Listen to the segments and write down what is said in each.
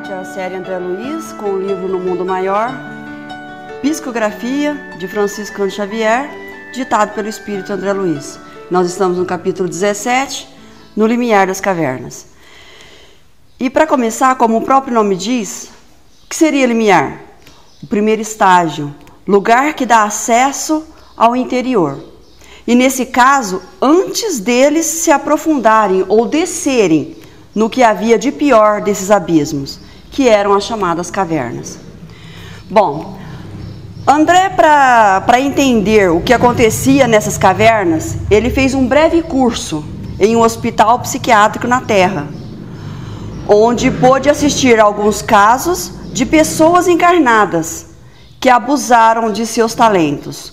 parte a série André Luiz, com o livro No Mundo Maior, Psicografia, de Francisco Cândido Xavier, ditado pelo Espírito André Luiz. Nós estamos no capítulo 17, no limiar das cavernas. E para começar, como o próprio nome diz, o que seria limiar? O primeiro estágio, lugar que dá acesso ao interior. E nesse caso, antes deles se aprofundarem ou descerem no que havia de pior desses abismos, que eram as chamadas cavernas. Bom, André, para entender o que acontecia nessas cavernas, ele fez um breve curso em um hospital psiquiátrico na Terra, onde pôde assistir a alguns casos de pessoas encarnadas que abusaram de seus talentos,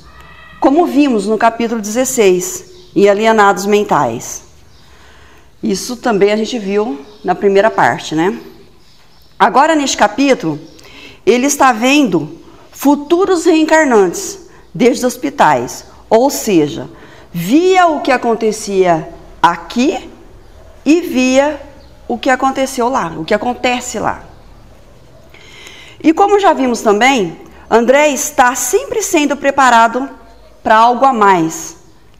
como vimos no capítulo 16, em Alienados Mentais. Isso também a gente viu na primeira parte, né? Agora, neste capítulo, ele está vendo futuros reencarnantes desde os hospitais, ou seja, via o que acontecia aqui e via o que aconteceu lá, o que acontece lá. E como já vimos também, André está sempre sendo preparado para algo a mais,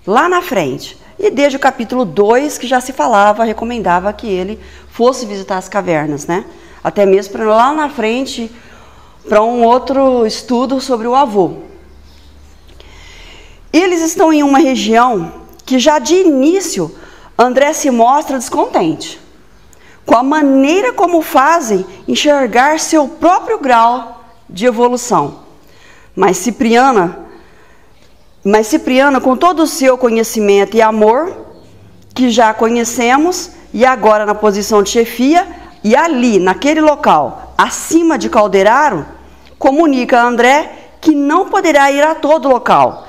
lá na frente. E desde o capítulo 2 que já se falava, recomendava que ele fosse visitar as cavernas, né? Até mesmo para lá na frente, para um outro estudo sobre o avô. Eles estão em uma região que já de início André se mostra descontente, com a maneira como fazem enxergar seu próprio grau de evolução. Mas Cipriana, com todo o seu conhecimento e amor, que já conhecemos, e agora na posição de chefia, e ali, naquele local, acima de Calderaro, comunica a André que não poderá ir a todo local,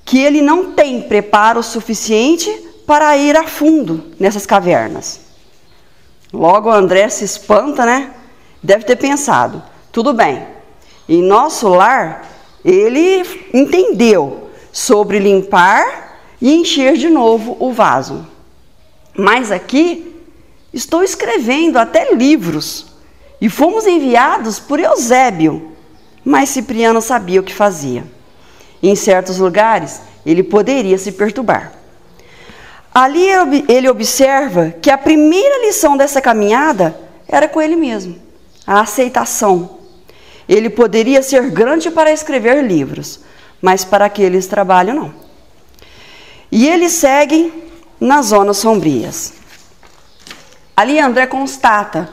que ele não tem preparo suficiente para ir a fundo nessas cavernas. Logo André se espanta, né? Deve ter pensado, tudo bem, em nosso lar ele entendeu sobre limpar e encher de novo o vaso. Mas aqui estou escrevendo até livros e fomos enviados por Eusébio, mas Cipriano sabia o que fazia. Em certos lugares ele poderia se perturbar. Ali ele observa que a primeira lição dessa caminhada era com ele mesmo, a aceitação. Ele poderia ser grande para escrever livros, mas para aqueles trabalho não. E eles seguem nas zonas sombrias. Ali André constata,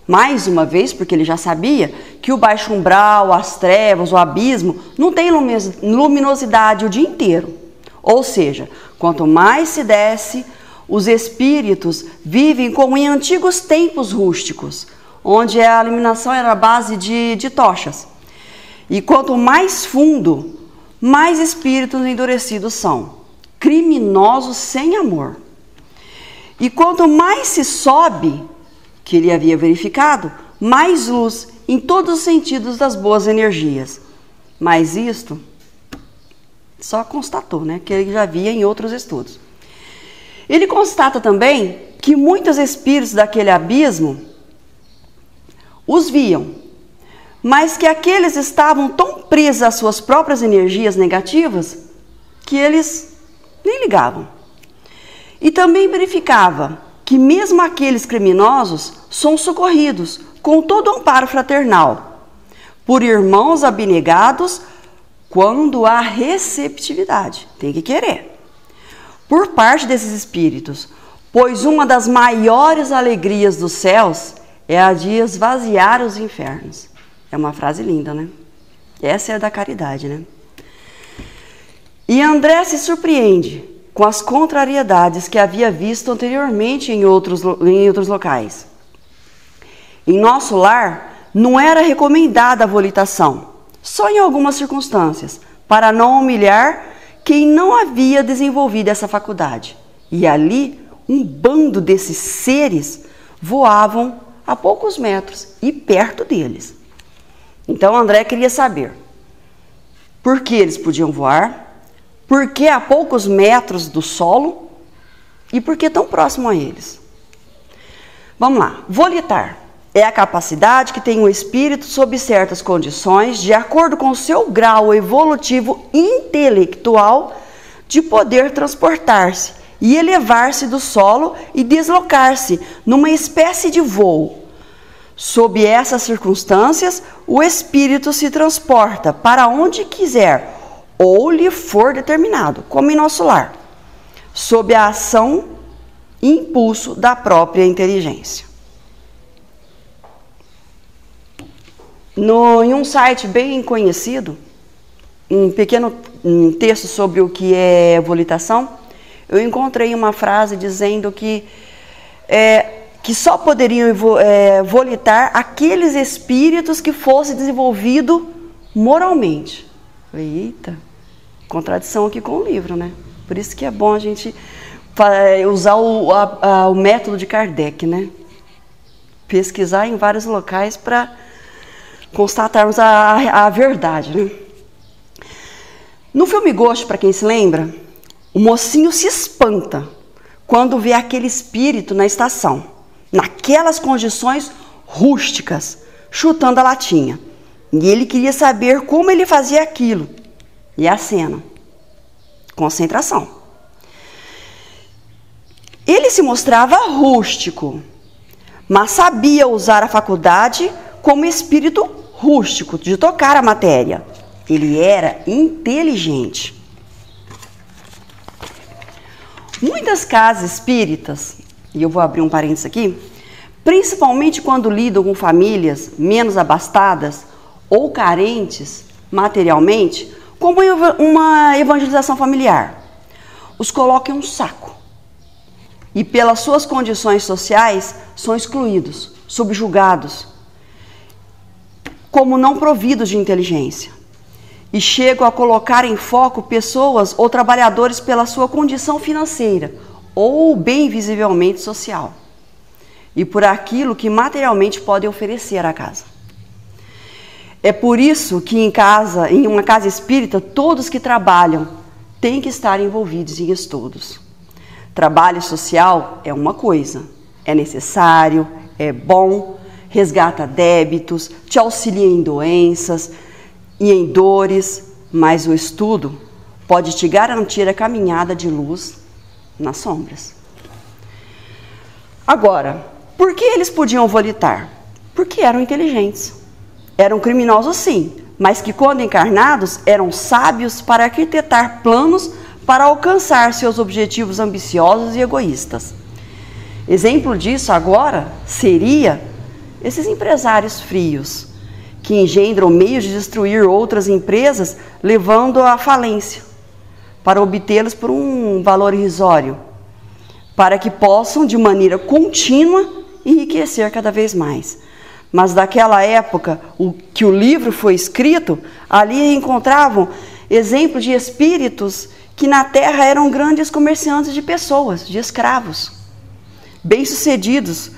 mais uma vez, porque ele já sabia, que o baixo umbral, as trevas, o abismo, não tem luminosidade o dia inteiro. Ou seja, quanto mais se desce, os espíritos vivem como em antigos tempos rústicos, onde a iluminação era a base de tochas. E quanto mais fundo, mais espíritos endurecidos são, criminosos sem amor. E quanto mais se sobe, que ele havia verificado, mais luz em todos os sentidos das boas energias. Mas isto só constatou, né, que ele já via em outros estudos. Ele constata também que muitos espíritos daquele abismo os viam, mas que aqueles estavam tão presos às suas próprias energias negativas que eles nem ligavam. E também verificava que mesmo aqueles criminosos são socorridos com todo o amparo fraternal por irmãos abnegados quando há receptividade, tem que querer, por parte desses espíritos, pois uma das maiores alegrias dos céus é a de esvaziar os infernos. É uma frase linda, né? Essa é a da caridade, né? E André se surpreende com as contrariedades que havia visto anteriormente em outros locais. Em nosso lar, não era recomendada a volitação, só em algumas circunstâncias, para não humilhar quem não havia desenvolvido essa faculdade. E ali, um bando desses seres voavam a poucos metros e perto deles. Então André queria saber por que eles podiam voar, por que a poucos metros do solo e por que tão próximo a eles. Vamos lá, volitar. É a capacidade que tem o espírito sob certas condições, de acordo com o seu grau evolutivo intelectual, de poder transportar-se e elevar-se do solo e deslocar-se numa espécie de voo. Sob essas circunstâncias, o espírito se transporta para onde quiser ou lhe for determinado, como em nosso lar, sob a ação e impulso da própria inteligência. Em um site bem conhecido, um pequeno texto sobre o que é volitação, eu encontrei uma frase dizendo que só poderiam volitar aqueles espíritos que fossem desenvolvidos moralmente. Falei, eita, contradição aqui com o livro, né? Por isso que é bom a gente usar o método de Kardec, né? Pesquisar em vários locais para constatarmos a verdade, né? No filme Ghost, para quem se lembra, o mocinho se espanta quando vê aquele espírito na estação, naquelas condições rústicas, chutando a latinha. E ele queria saber como ele fazia aquilo. E a cena. Concentração. Ele se mostrava rústico, mas sabia usar a faculdade como espírito rústico, de tocar a matéria. Ele era inteligente. Muitas casas espíritas, e eu vou abrir um parênteses aqui, principalmente quando lidam com famílias menos abastadas ou carentes materialmente, como uma evangelização familiar, os colocam em um saco e pelas suas condições sociais são excluídos, subjugados, como não providos de inteligência, e chegam a colocar em foco pessoas ou trabalhadores pela sua condição financeira ou bem visivelmente social, e por aquilo que materialmente podem oferecer à casa. É por isso que em uma casa espírita, todos que trabalham têm que estar envolvidos em estudos. Trabalho social é uma coisa, é necessário, é bom, resgata débitos, te auxilia em doenças e em dores, mas o estudo pode te garantir a caminhada de luz nas sombras. Agora, por que eles podiam volitar? Porque eram inteligentes. Eram criminosos, sim, mas que quando encarnados eram sábios para arquitetar planos para alcançar seus objetivos ambiciosos e egoístas. Exemplo disso agora seria esses empresários frios, que engendram meios de destruir outras empresas, levando à falência, para obtê-los por um valor irrisório, para que possam, de maneira contínua, enriquecer cada vez mais. Mas daquela época, que o livro foi escrito, ali encontravam exemplos de espíritos que na Terra eram grandes comerciantes de pessoas, de escravos, bem-sucedidos,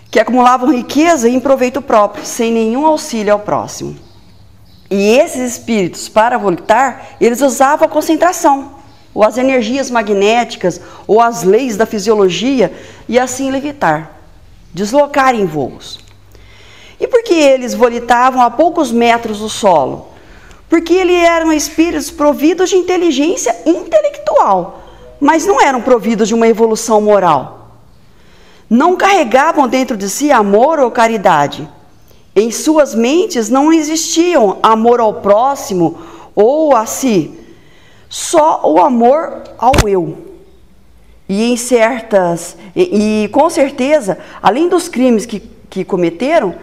que acumulavam riqueza em proveito próprio, sem nenhum auxílio ao próximo. E esses espíritos, para volitar, eles usavam a concentração, ou as energias magnéticas, ou as leis da fisiologia, e assim levitar, deslocar em voos. E por que eles volitavam a poucos metros do solo? Porque eles eram espíritos providos de inteligência intelectual, mas não eram providos de uma evolução moral. Não carregavam dentro de si amor ou caridade. Em suas mentes não existiam amor ao próximo ou a si, só o amor ao eu. E com certeza, além dos crimes que cometeram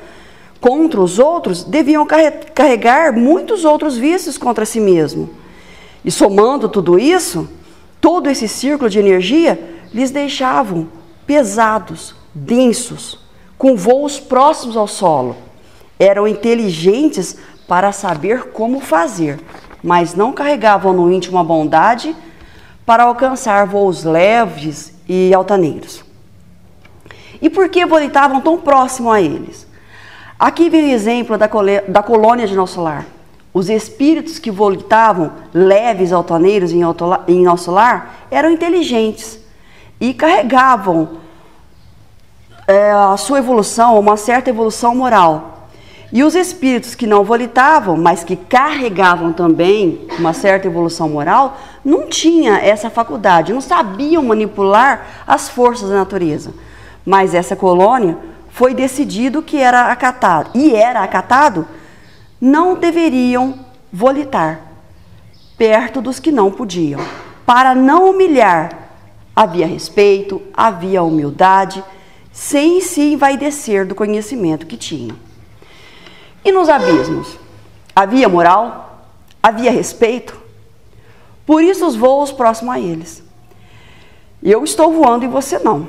contra os outros, deviam carregar muitos outros vícios contra si mesmo. E somando tudo isso, todo esse círculo de energia, lhes deixavam pesados, densos, com voos próximos ao solo. Eram inteligentes para saber como fazer, mas não carregavam no íntimo a bondade para alcançar voos leves e altaneiros. E por que volitavam tão próximo a eles? Aqui vem o exemplo da colônia de nosso lar. Os espíritos que volitavam leves altaneiros em nosso lar eram inteligentes e carregavam a sua evolução, uma certa evolução moral. E os espíritos que não volitavam, mas que carregavam também uma certa evolução moral, não tinham essa faculdade, não sabiam manipular as forças da natureza. Mas essa colônia foi decidido que era acatado, e era acatado, não deveriam volitar perto dos que não podiam. Para não humilhar, havia respeito, havia humildade, sem se envaidecer do conhecimento que tinham. E nos abismos? Havia moral? Havia respeito? Por isso os voos próximos a eles. Eu estou voando e você não.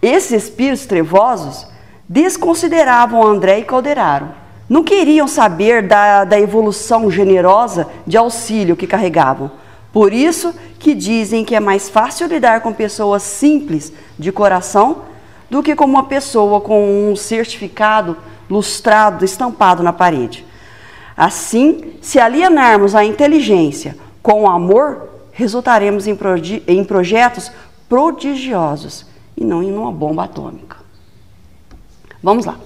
Esses espíritos trevosos desconsideravam André e Calderaro. Não queriam saber da evolução generosa de auxílio que carregavam. Por isso que dizem que é mais fácil lidar com pessoas simples de coração do que com uma pessoa com um certificado lustrado, estampado na parede. Assim, se alienarmos a inteligência com o amor, resultaremos em projetos prodigiosos e não em uma bomba atômica. Vamos lá.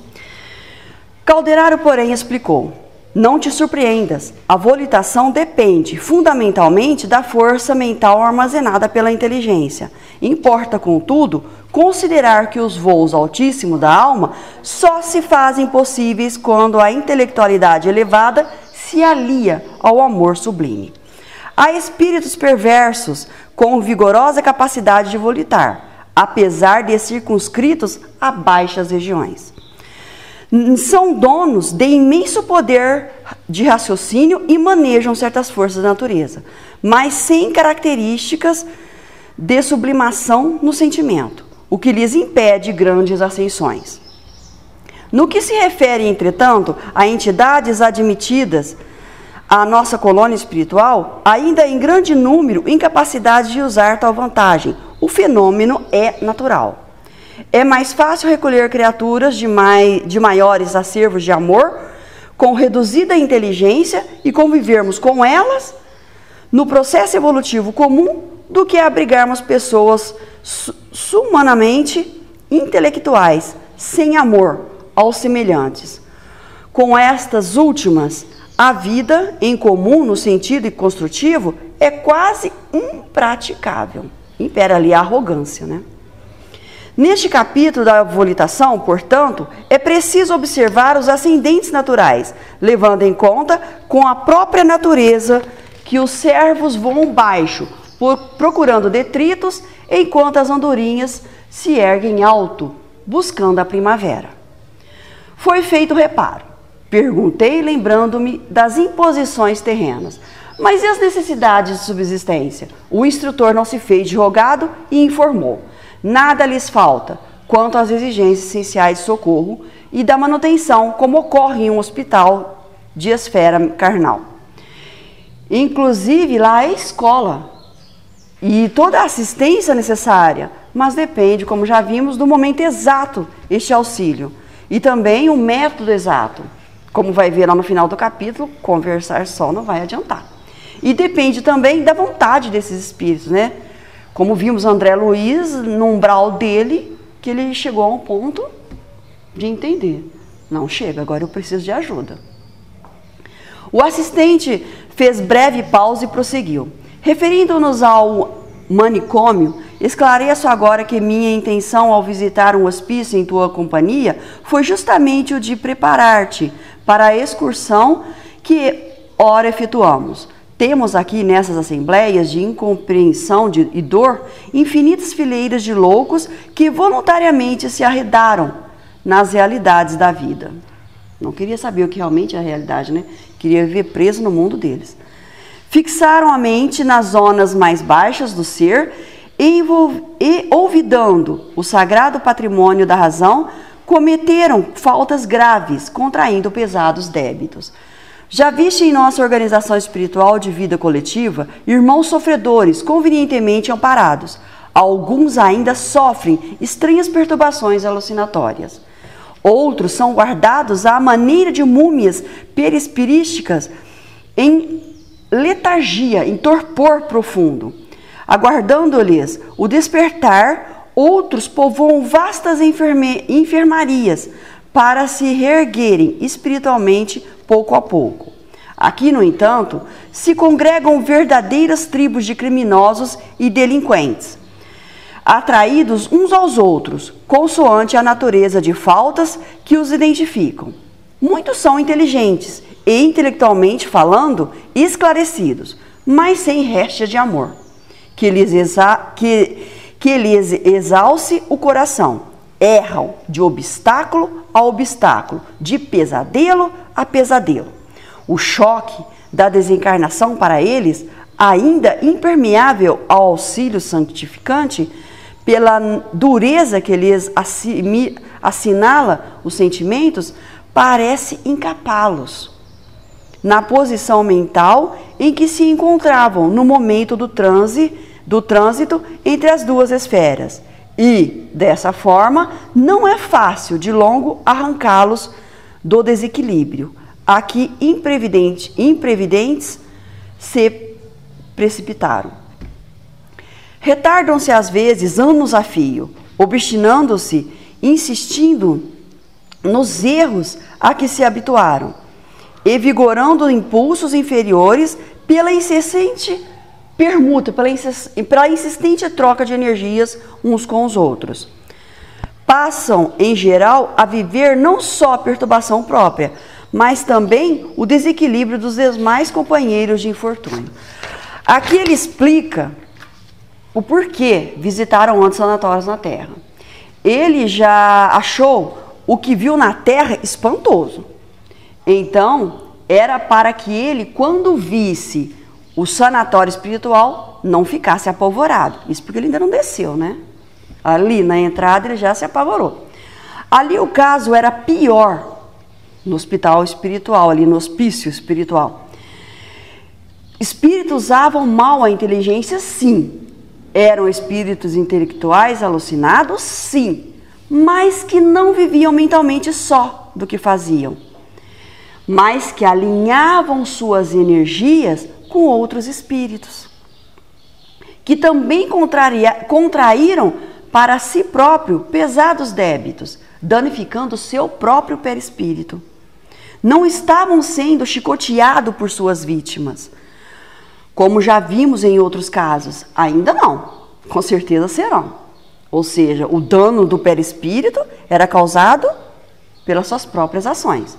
Calderaro, porém, explicou: não te surpreendas, a volitação depende fundamentalmente da força mental armazenada pela inteligência. Importa, contudo, considerar que os voos altíssimos da alma só se fazem possíveis quando a intelectualidade elevada se alia ao amor sublime. Há espíritos perversos com vigorosa capacidade de volitar, apesar de circunscritos a baixas regiões. São donos de imenso poder de raciocínio e manejam certas forças da natureza, mas sem características de sublimação no sentimento, o que lhes impede grandes ascensões. No que se refere, entretanto, a entidades admitidas à nossa colônia espiritual, ainda em grande número, incapacidade de usar tal vantagem. O fenômeno é natural. É mais fácil recolher criaturas de maiores acervos de amor, com reduzida inteligência, e convivermos com elas no processo evolutivo comum, do que abrigarmos pessoas sumanamente intelectuais, sem amor aos semelhantes. Com estas últimas, a vida em comum, no sentido construtivo, é quase impraticável. Impera ali a arrogância, né? Neste capítulo da volitação, portanto, é preciso observar os ascendentes naturais, levando em conta com a própria natureza que os servos voam baixo, procurando detritos, enquanto as andorinhas se erguem alto, buscando a primavera. Foi feito o reparo. Perguntei, lembrando-me das imposições terrenas. Mas e as necessidades de subsistência? O instrutor não se fez de rogado e informou: nada lhes falta quanto às exigências essenciais de socorro e da manutenção, como ocorre em um hospital de esfera carnal. Inclusive, lá é escola e toda a assistência necessária, mas depende, como já vimos, do momento exato este auxílio e também o método exato. Como vai ver lá no final do capítulo, conversar só não vai adiantar. E depende também da vontade desses espíritos, né? Como vimos André Luiz, no umbral dele, que ele chegou a um ponto de entender. Não chega, agora eu preciso de ajuda. O assistente fez breve pausa e prosseguiu. Referindo-nos ao manicômio, esclareço agora que minha intenção ao visitar um hospício em tua companhia foi justamente o de preparar-te para a excursão que ora efetuamos. Temos aqui nessas assembleias de incompreensão e dor infinitas fileiras de loucos que voluntariamente se arredaram nas realidades da vida. Não queria saber o que realmente é a realidade, né? Queria viver preso no mundo deles. Fixaram a mente nas zonas mais baixas do ser e, olvidando o sagrado patrimônio da razão, cometeram faltas graves, contraindo pesados débitos. Já viste em nossa organização espiritual de vida coletiva irmãos sofredores convenientemente amparados. Alguns ainda sofrem estranhas perturbações alucinatórias. Outros são guardados à maneira de múmias perispirísticas em letargia, em torpor profundo, aguardando-lhes o despertar Outros povoam vastas enfermarias para se reerguerem espiritualmente pouco a pouco. Aqui, no entanto, se congregam verdadeiras tribos de criminosos e delinquentes, atraídos uns aos outros, consoante a natureza de faltas que os identificam. Muitos são inteligentes e, intelectualmente falando, esclarecidos, mas sem restos de amor, que lhes exalce o coração. Erram de obstáculo a obstáculo, de pesadelo a pesadelo. O choque da desencarnação para eles, ainda impermeável ao auxílio santificante, pela dureza que lhes assinala os sentimentos, parece encapá-los na posição mental em que se encontravam no momento do trânsito entre as duas esferas. E, dessa forma, não é fácil de longo arrancá-los do desequilíbrio a que imprevidentes se precipitaram. Retardam-se às vezes anos a fio, obstinando-se, insistindo nos erros a que se habituaram, e vigorando impulsos inferiores pela incessante permuta, pela insistente troca de energias uns com os outros. Passam, em geral, a viver não só a perturbação própria, mas também o desequilíbrio dos demais companheiros de infortúnio. Aqui ele explica o porquê visitaram antes sanatórios na Terra. Ele já achou o que viu na Terra espantoso. Então, era para que ele, quando visse o sanatório espiritual, não ficasse apavorado. Isso porque ele ainda não desceu, né? Ali na entrada ele já se apavorou. Ali o caso era pior no hospital espiritual, ali no hospício espiritual. Espíritos usavam mal a inteligência, sim. Eram espíritos intelectuais alucinados, sim. Mas que não viviam mentalmente só do que faziam, mas que alinhavam suas energias com outros espíritos, que também contraíram para si próprio pesados débitos, danificando seu próprio perispírito. Não estavam sendo chicoteados por suas vítimas, como já vimos em outros casos. Ainda não, com certeza serão. Ou seja, o dano do perispírito era causado pelas suas próprias ações.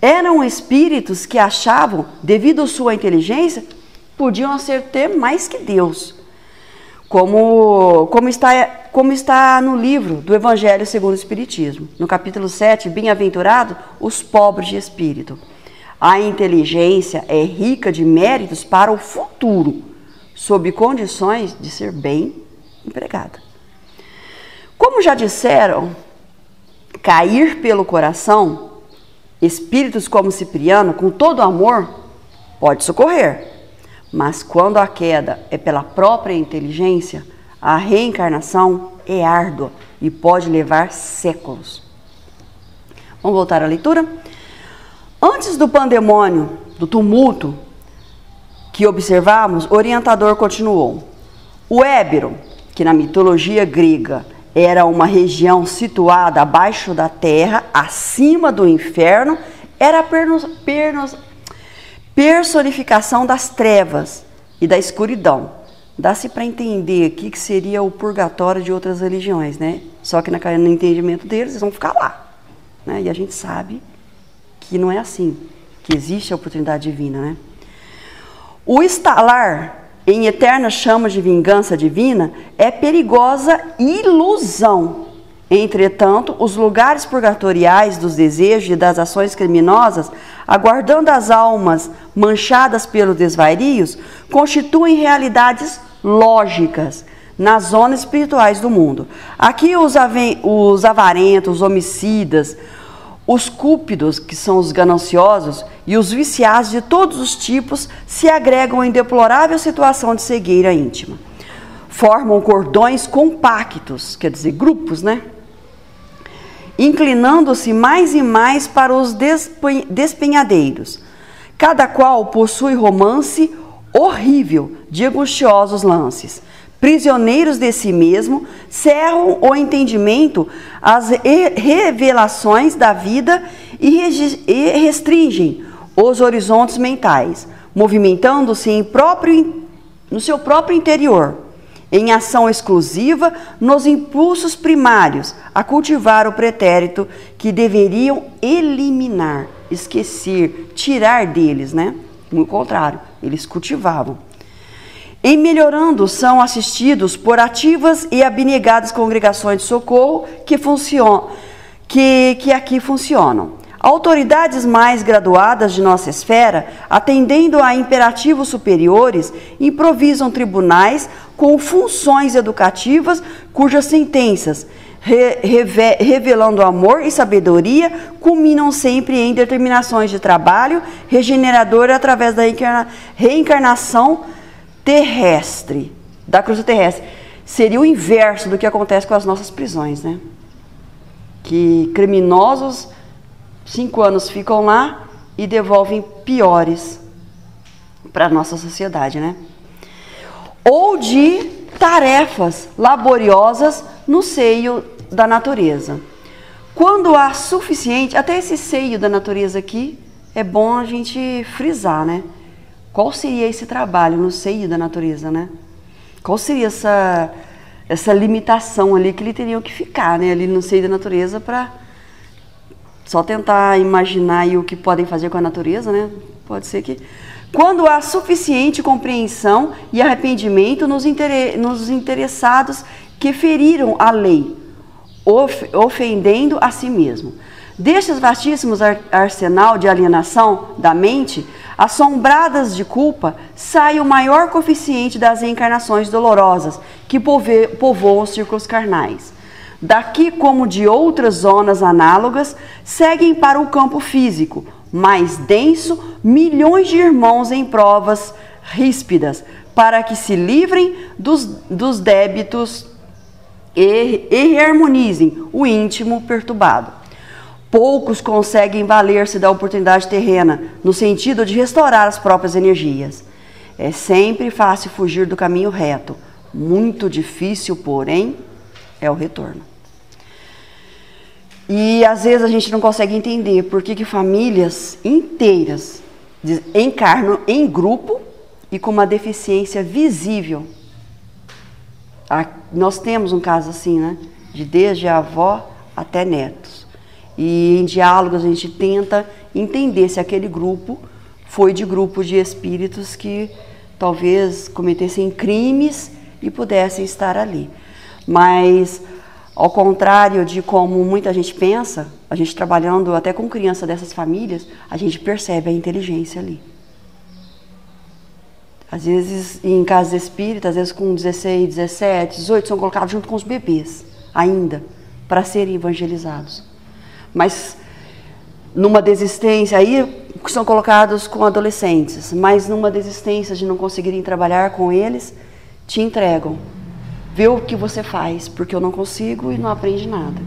Eram espíritos que achavam, devido à sua inteligência, podiam acertar mais que Deus. Como está no livro do Evangelho segundo o Espiritismo, no capítulo 7, Bem-aventurado os pobres de espírito. A inteligência é rica de méritos para o futuro, sob condições de ser bem empregada. Como já disseram, cair pelo coração, espíritos como Cipriano, com todo amor, pode socorrer. Mas quando a queda é pela própria inteligência, a reencarnação é árdua e pode levar séculos. Vamos voltar à leitura? Antes do pandemônio, do tumulto que observamos, o orientador continuou. O Ébiro, que na mitologia grega era uma região situada abaixo da terra, acima do inferno, era a personificação das trevas e da escuridão. Dá-se para entender aqui que seria o purgatório de outras religiões, né? Só que no entendimento deles, eles vão ficar lá, né? E a gente sabe que não é assim, que existe a oportunidade divina, né? O estalar em eternas chamas de vingança divina é perigosa ilusão. Entretanto, os lugares purgatoriais dos desejos e das ações criminosas, aguardando as almas manchadas pelos desvarios, constituem realidades lógicas nas zonas espirituais do mundo. Aqui os avarentos, os homicidas, os cúpidos, que são os gananciosos, e os viciados de todos os tipos se agregam em deplorável situação de cegueira íntima. Formam cordões compactos, quer dizer, grupos, né? Inclinando-se mais e mais para os despenhadeiros. Cada qual possui romance horrível de angustiosos lances, prisioneiros de si mesmo, cerram o entendimento às revelações da vida e restringem os horizontes mentais, movimentando-se no seu próprio interior, em ação exclusiva nos impulsos primários, a cultivar o pretérito que deveriam eliminar, esquecer, tirar deles, né? No contrário, eles cultivavam. Em melhorando, são assistidos por ativas e abnegadas congregações de socorro que aqui funcionam. Autoridades mais graduadas de nossa esfera, atendendo a imperativos superiores, improvisam tribunais com funções educativas cujas sentenças, revelando amor e sabedoria, culminam sempre em determinações de trabalho regenerador através da reencarnação terrestre, da cruz terrestre. Seria o inverso do que acontece com as nossas prisões, né? Que criminosos 5 anos ficam lá e devolvem piores para a nossa sociedade, né? Ou de tarefas laboriosas no seio da natureza. Quando há suficiente, até esse seio da natureza aqui, é bom a gente frisar, né? Qual seria esse trabalho no seio da natureza, né? Qual seria essa limitação ali que eles teriam que ficar, né? Ali no seio da natureza para só tentar imaginar aí o que podem fazer com a natureza, né? Pode ser que... Quando há suficiente compreensão e arrependimento nos interessados que feriram a lei, ofendendo a si mesmo. Destes vastíssimos arsenal de alienação da mente, assombradas de culpa, sai o maior coeficiente das reencarnações dolorosas que povoam os círculos carnais. Daqui, como de outras zonas análogas, seguem para o campo físico, mais denso, milhões de irmãos em provas ríspidas, para que se livrem dos débitos e reharmonizem o íntimo perturbado. Poucos conseguem valer-se da oportunidade terrena, no sentido de restaurar as próprias energias. É sempre fácil fugir do caminho reto, muito difícil, porém, é o retorno. E às vezes a gente não consegue entender por que famílias inteiras encarnam em grupo e com uma deficiência visível. Nós temos um caso assim, né? Desde a avó até netos. E em diálogos a gente tenta entender se aquele grupo foi de grupo de espíritos que talvez cometessem crimes e pudessem estar ali. Mas, ao contrário de como muita gente pensa, a gente trabalhando até com criança dessas famílias, a gente percebe a inteligência ali. Às vezes, em casas espíritas, às vezes com 16, 17, 18, são colocados junto com os bebês, ainda, para serem evangelizados. Mas, numa desistência, aí são colocados com adolescentes, mas numa desistência de não conseguirem trabalhar com eles, te entregam. Vê o que você faz, porque eu não consigo e não aprende nada.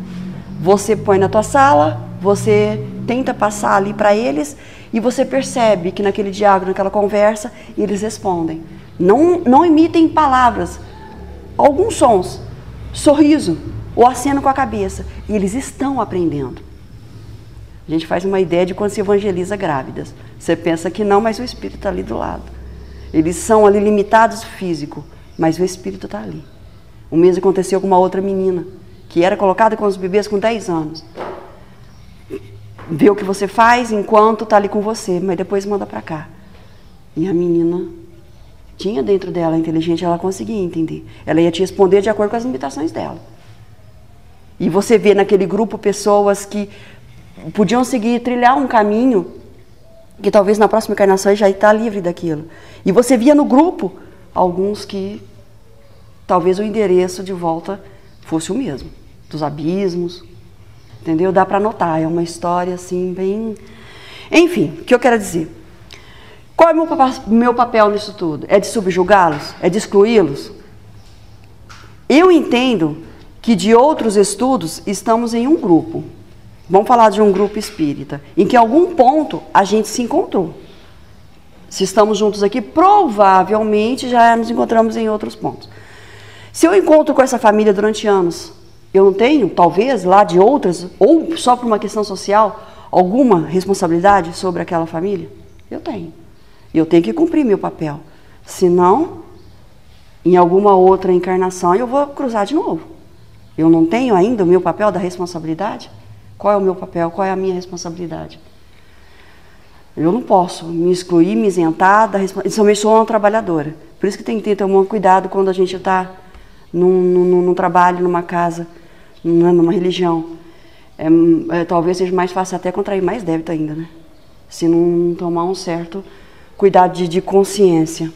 Você põe na tua sala, você tenta passar ali para eles e você percebe que naquele diálogo, naquela conversa, eles respondem. Não emitem palavras, alguns sons, sorriso ou aceno com a cabeça. E eles estão aprendendo. A gente faz uma ideia de quando se evangeliza grávidas. Você pensa que não, mas o espírito está ali do lado. Eles são ali limitados físico, mas o espírito está ali. O mesmo aconteceu com uma outra menina, que era colocada com os bebês com 10 anos. Vê o que você faz enquanto está ali com você, mas depois manda para cá. E a menina tinha dentro dela a inteligência, ela conseguia entender. Ela ia te responder de acordo com as limitações dela. E você vê naquele grupo pessoas que podiam seguir, trilhar um caminho que talvez na próxima encarnação já está livre daquilo. E você via no grupo alguns que talvez o endereço de volta fosse o mesmo, dos abismos, entendeu? Dá para notar, é uma história assim bem... Enfim, o que eu quero dizer? Qual é o meu papel nisso tudo? É de subjugá-los? É de excluí-los? Eu entendo que de outros estudos estamos em um grupo. Vamos falar de um grupo espírita, em que em algum ponto a gente se encontrou. Se estamos juntos aqui, provavelmente já nos encontramos em outros pontos. Se eu encontro com essa família durante anos, eu não tenho, talvez, lá de outras, ou só por uma questão social, alguma responsabilidade sobre aquela família? Eu tenho. Eu tenho que cumprir meu papel. Senão, em alguma outra encarnação, eu vou cruzar de novo. Eu não tenho ainda o meu papel da responsabilidade? Qual é o meu papel? Qual é a minha responsabilidade? Eu não posso me excluir, me isentar da responsabilidade. Eu também sou uma trabalhadora. Por isso que tem que ter tomar cuidado quando a gente está num trabalho, numa casa, numa religião. Talvez seja mais fácil até contrair mais débito ainda, né? Se não tomar um certo cuidado de consciência.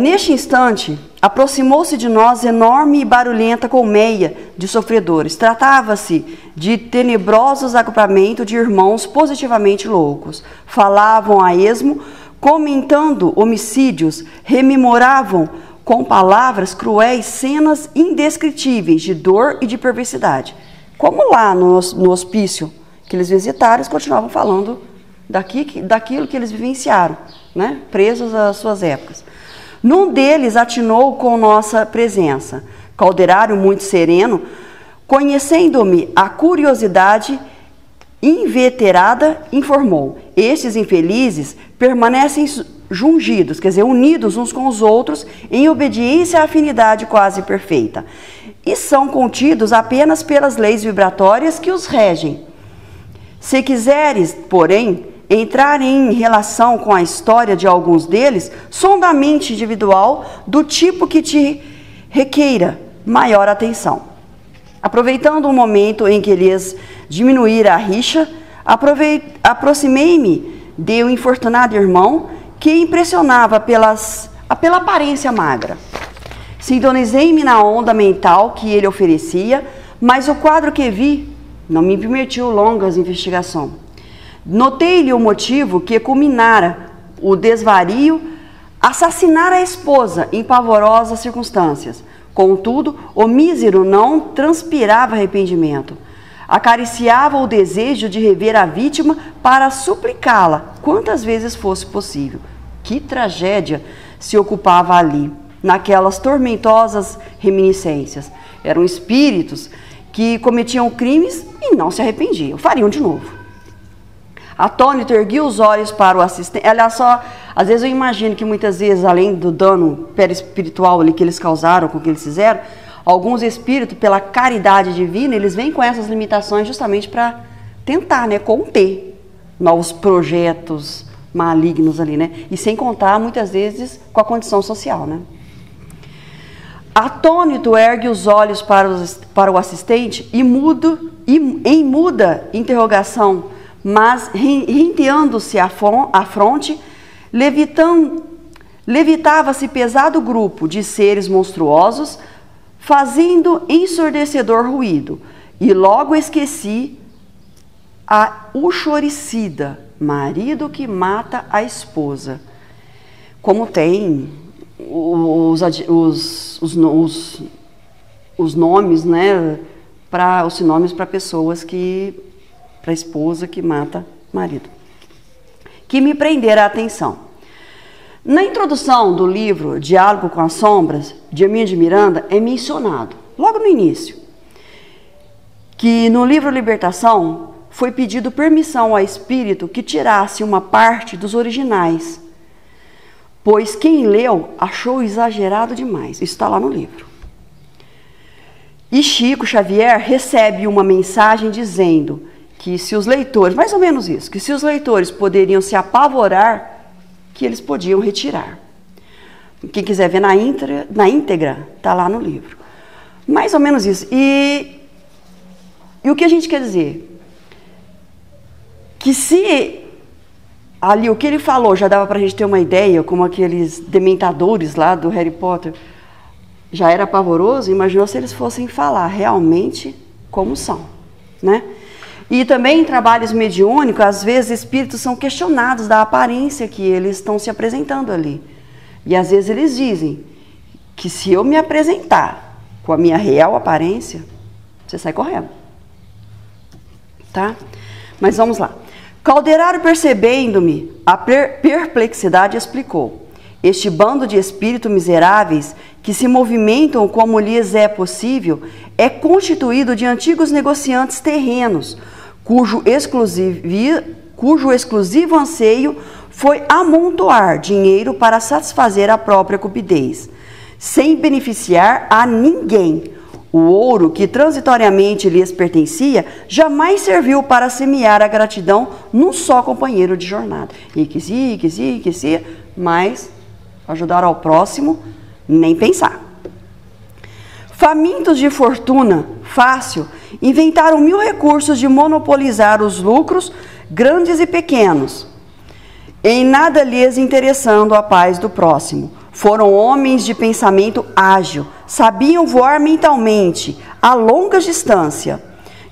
Neste instante, aproximou-se de nós enorme e barulhenta colmeia de sofredores. Tratava-se de tenebrosos agrupamentos de irmãos positivamente loucos. Falavam a esmo, comentando homicídios, rememoravam com palavras cruéis cenas indescritíveis de dor e de perversidade. Como lá no hospício que eles visitaram, eles continuavam falando daquilo que eles vivenciaram, né? Presos às suas épocas. Num deles atinou com nossa presença. Calderário, muito sereno, conhecendo-me a curiosidade inveterada, informou: estes infelizes permanecem jungidos, quer dizer, unidos uns com os outros, em obediência à afinidade quase perfeita, e são contidos apenas pelas leis vibratórias que os regem. Se quiseres, porém, entrar em relação com a história de alguns deles, sondamente individual, do tipo que te requeira maior atenção. Aproveitando o momento em que lhes diminuíra a rixa, aproximei-me de um infortunado irmão que impressionava pela aparência magra. Sintonizei-me na onda mental que ele oferecia, mas o quadro que vi não me permitiu longas investigações. Notei-lhe o motivo que culminara o desvario, assassinar a esposa em pavorosas circunstâncias. Contudo, o mísero não transpirava arrependimento. Acariciava o desejo de rever a vítima para suplicá-la quantas vezes fosse possível. Que tragédia se ocupava ali, naquelas tormentosas reminiscências. Eram espíritos que cometiam crimes e não se arrependiam, fariam de novo. Atônito, ergui os olhos para o assistente. Olha só, às vezes eu imagino que muitas vezes, além do dano perispiritual ali que eles causaram, com o que eles fizeram, alguns espíritos, pela caridade divina, eles vêm com essas limitações justamente para tentar, né, conter novos projetos malignos ali, né? E sem contar, muitas vezes, com a condição social, né? Atônito, ergue os olhos para o assistente e em muda interrogação, mas renteando-se a fronte, levitava-se pesado grupo de seres monstruosos, fazendo ensurdecedor ruído, e logo esqueci a uxoricida, marido que mata a esposa. Como tem os nomes, né, os sinônimos para pessoas para a esposa que mata o marido, que me prenderam a atenção. Na introdução do livro Diálogo com as Sombras, de Hermínio de Miranda, é mencionado, logo no início, que no livro Libertação foi pedido permissão ao espírito que tirasse uma parte dos originais, pois quem leu achou exagerado demais. Isso está lá no livro. E Chico Xavier recebe uma mensagem dizendo que se os leitores, mais ou menos isso, que se os leitores poderiam se apavorar, que eles podiam retirar. Quem quiser ver na íntegra, está lá no livro. Mais ou menos isso. E o que a gente quer dizer? Que se ali o que ele falou já dava para a gente ter uma ideia, como aqueles dementadores lá do Harry Potter, já era pavoroso, imaginou se eles fossem falar realmente como são, né? E também em trabalhos mediúnicos, às vezes espíritos são questionados da aparência que eles estão se apresentando ali. E às vezes eles dizem que se eu me apresentar com a minha real aparência, você sai correndo. Tá? Mas vamos lá. Calderário, percebendo-me a perplexidade, explicou: Este bando de espíritos miseráveis, que se movimentam como lhes é possível, é constituído de antigos negociantes terrenos, cujo exclusivo anseio foi amontoar dinheiro para satisfazer a própria cupidez, sem beneficiar a ninguém. O ouro que transitoriamente lhes pertencia jamais serviu para semear a gratidão num só companheiro de jornada. Enriquecia, mas ajudar ao próximo, nem pensar. Famintos de fortuna fácil, inventaram 1000 recursos de monopolizar os lucros, grandes e pequenos, em nada lhes interessando a paz do próximo. Foram homens de pensamento ágil, sabiam voar mentalmente a longa distância,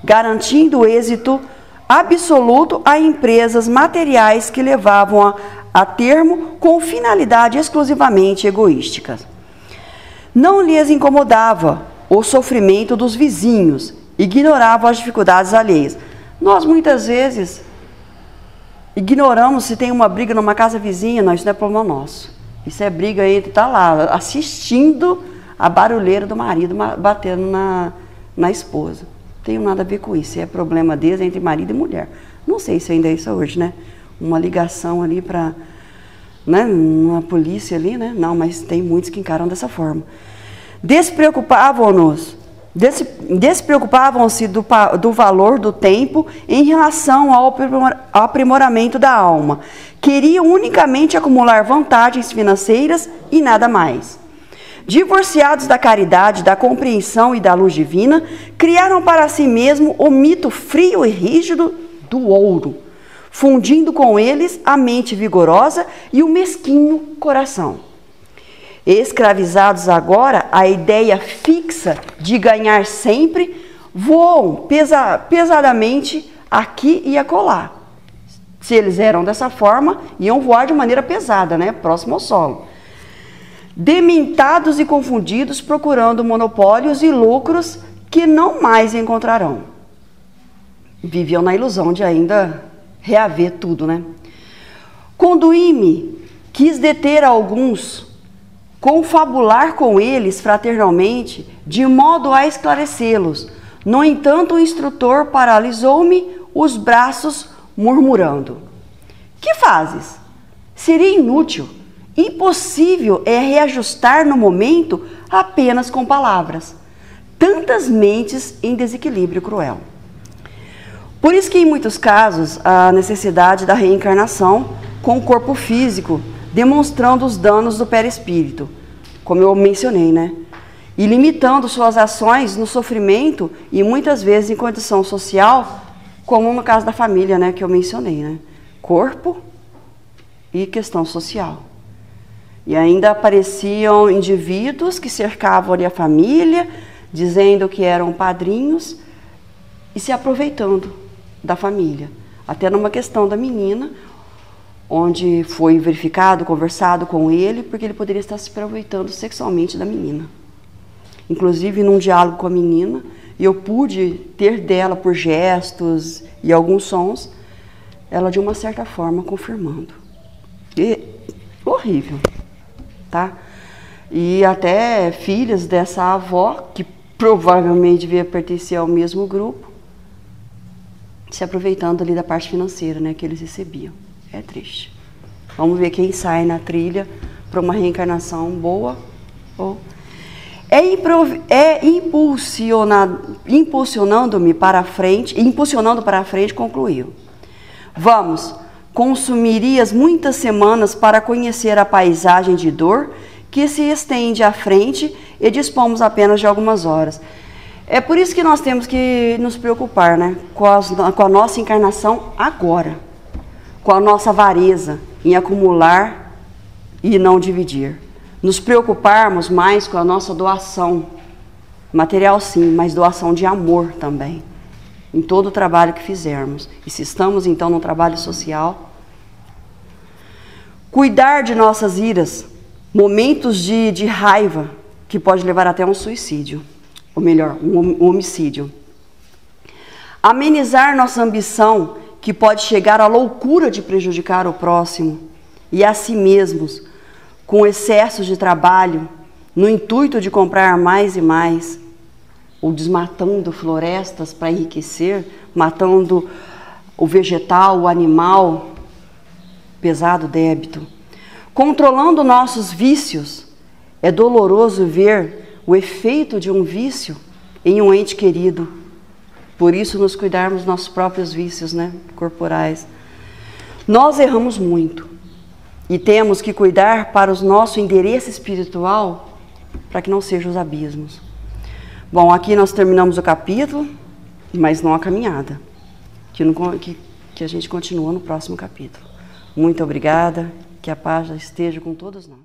garantindo êxito absoluto a empresas materiais que levavam a termo com finalidade exclusivamente egoística. Não lhes incomodava o sofrimento dos vizinhos, ignoravam as dificuldades alheias. Nós muitas vezes ignoramos se tem uma briga numa casa vizinha, não, isso não é problema nosso. Isso é briga entre, tá lá, assistindo a barulheira do marido batendo na esposa. Não tenho nada a ver com isso, é problema deles, entre marido e mulher. Não sei se ainda é isso hoje, né? Uma ligação ali para, né, uma polícia ali, né? Não, mas tem muitos que encaram dessa forma. Despreocupavam-se do valor do tempo em relação ao aprimoramento da alma. Queriam unicamente acumular vantagens financeiras e nada mais. Divorciados da caridade, da compreensão e da luz divina, criaram para si mesmo o mito frio e rígido do ouro, fundindo com eles a mente vigorosa e o mesquinho coração. Escravizados agora à ideia fixa de ganhar sempre, voam pesadamente aqui e acolá. Se eles eram dessa forma, iam voar de maneira pesada, né? Próximo ao solo. Dementados e confundidos, procurando monopólios e lucros que não mais encontrarão. Viviam na ilusão de ainda reaver tudo, né? Conduí-me, quis deter alguns, confabular com eles fraternalmente, de modo a esclarecê-los. No entanto, o instrutor paralisou-me os braços, murmurando: que fazes? Seria inútil, impossível é reajustar no momento apenas com palavras. Tantas mentes em desequilíbrio cruel. Por isso que em muitos casos a necessidade da reencarnação com o corpo físico, demonstrando os danos do perispírito, como eu mencionei, né? E limitando suas ações no sofrimento e muitas vezes em condição social, como no caso da família, né, que eu mencionei, né? Corpo e questão social. E ainda apareciam indivíduos que cercavam ali a família, dizendo que eram padrinhos e se aproveitando da família. Até numa questão da menina, onde foi verificado, conversado com ele, porque ele poderia estar se aproveitando sexualmente da menina. Inclusive, num diálogo com a menina, eu pude ter dela por gestos e alguns sons, ela de uma certa forma confirmando. E horrível, tá? E até filhas dessa avó, que provavelmente devia pertencer ao mesmo grupo, se aproveitando ali da parte financeira, né, que eles recebiam. É triste. Vamos ver quem sai na trilha para uma reencarnação boa ou... impulsionando para a frente, concluiu: vamos, consumirias muitas semanas para conhecer a paisagem de dor que se estende à frente e dispomos apenas de algumas horas. É por isso que nós temos que nos preocupar, né, com a nossa encarnação agora, com a nossa avareza em acumular e não dividir. Nos preocuparmos mais com a nossa doação, material sim, mas doação de amor também, em todo o trabalho que fizermos. E se estamos então no trabalho social, cuidar de nossas iras, momentos de raiva, que pode levar até um suicídio, ou melhor, um homicídio. Amenizar nossa ambição, que pode chegar à loucura de prejudicar o próximo e a si mesmos, com excesso de trabalho, no intuito de comprar mais e mais, ou desmatando florestas para enriquecer, matando o vegetal, o animal, pesado débito. Controlando nossos vícios, é doloroso ver o efeito de um vício em um ente querido. Por isso, nos cuidarmos dos nossos próprios vícios, né, corporais. Nós erramos muito e temos que cuidar para o nosso endereço espiritual, para que não sejam os abismos. Bom, aqui nós terminamos o capítulo, mas não a caminhada, que a gente continua no próximo capítulo. Muito obrigada, que a paz esteja com todos nós.